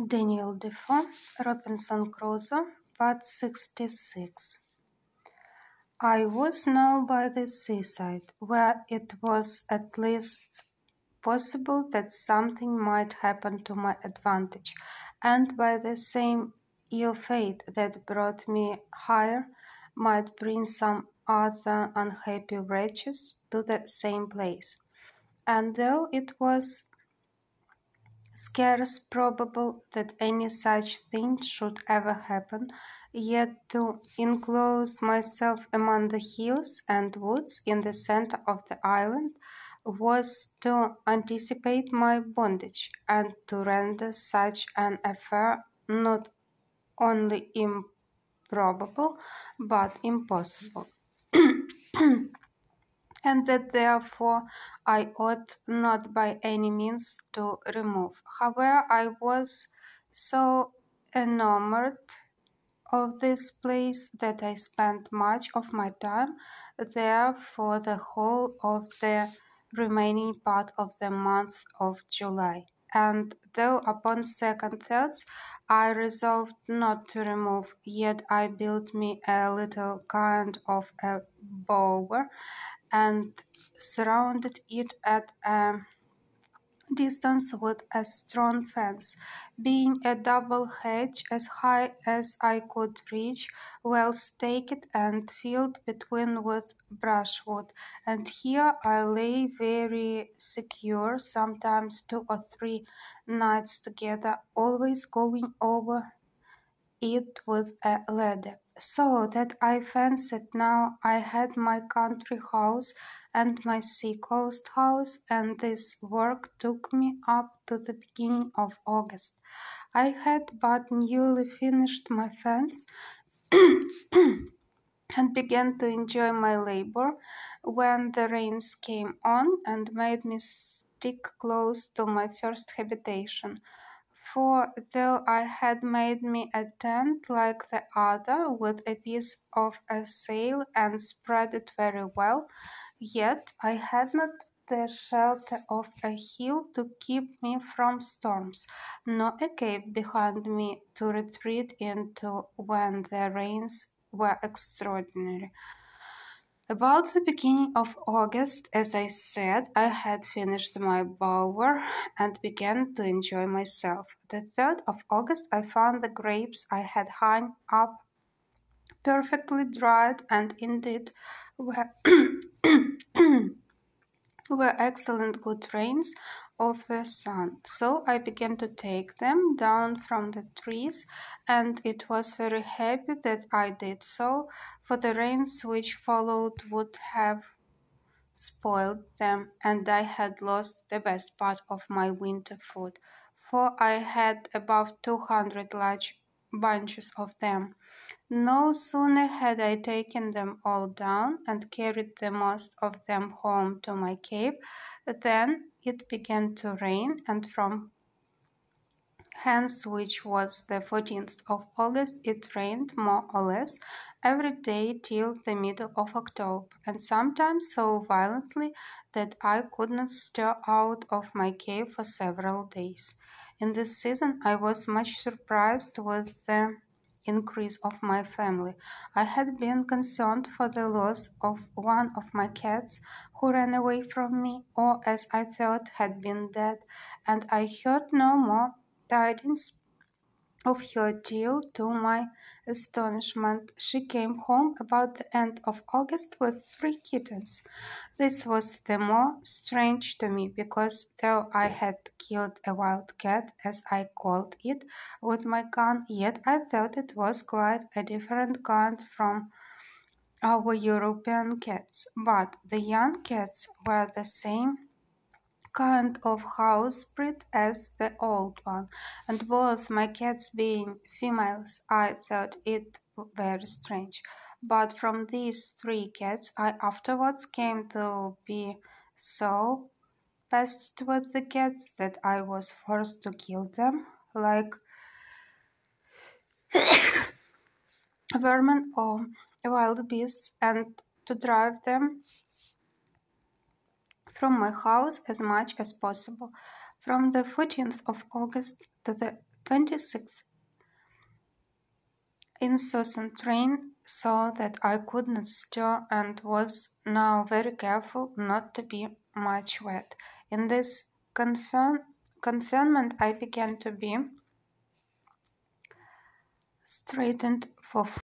Daniel Defoe, Robinson Crusoe, Part 66. I was now by the seaside, where it was at least possible that something might happen to my advantage, and by the same ill fate that brought me higher might bring some other unhappy wretches to the same place. And though it was scarce probable that any such thing should ever happen, yet to enclose myself among the hills and woods in the center of the island was to anticipate my bondage, and to render such an affair not only improbable but impossible. And that therefore I ought not by any means to remove. However, I was so enamored of this place that I spent much of my time there for the whole of the remaining part of the month of July. And though upon second thoughts I resolved not to remove, yet I built me a little kind of a bower and surrounded it at a distance with a strong fence, being a double hedge as high as I could reach, well staked and filled between with brushwood. And here I lay very secure, sometimes 2 or 3 nights together, always going over it with a ladder, so that I fancied now I had my country house and my sea-coast house, and this work took me up to the beginning of August. I had but newly finished my fence and began to enjoy my labor when the rains came on and made me stick close to my first habitation. For though I had made me a tent like the other, with a piece of a sail and spread it very well, yet I had not the shelter of a hill to keep me from storms, nor a cave behind me to retreat into when the rains were extraordinary. About the beginning of August, as I said, I had finished my bower and began to enjoy myself. The 3rd of August I found the grapes I had hung up perfectly dried, and indeed were were excellent good rains of the sun. So I began to take them down from the trees, and it was very happy that I did so, for the rains which followed would have spoiled them, and I had lost the best part of my winter food, for I had above 200 large bunches of them. No sooner had I taken them all down and carried the most of them home to my cave than it began to rain, and from hence, which was the 14th of August, it rained more or less every day till the middle of October, and sometimes so violently that I could not stir out of my cave for several days. In this season I was much surprised with the increase of my family. I had been concerned for the loss of one of my cats, who ran away from me, or as I thought had been dead, and I heard no more tidings of her till, to my astonishment, she came home about the end of August with 3 kittens. This was the more strange to me, because though I had killed a wild cat, as I called it, with my gun, yet I thought it was quite a different kind from our European cats. But the young cats were the same kind of house breed as the old one, and both my cats being females, I thought it very strange. But from these 3 cats I afterwards came to be so pested with the cats that I was forced to kill them like vermin or wild beasts, and to drive them from my house as much as possible. From the 14th of August to the 26. Incessant rain saw that I could not stir and was now very careful not to be much wet. In this confinement I began to be straightened for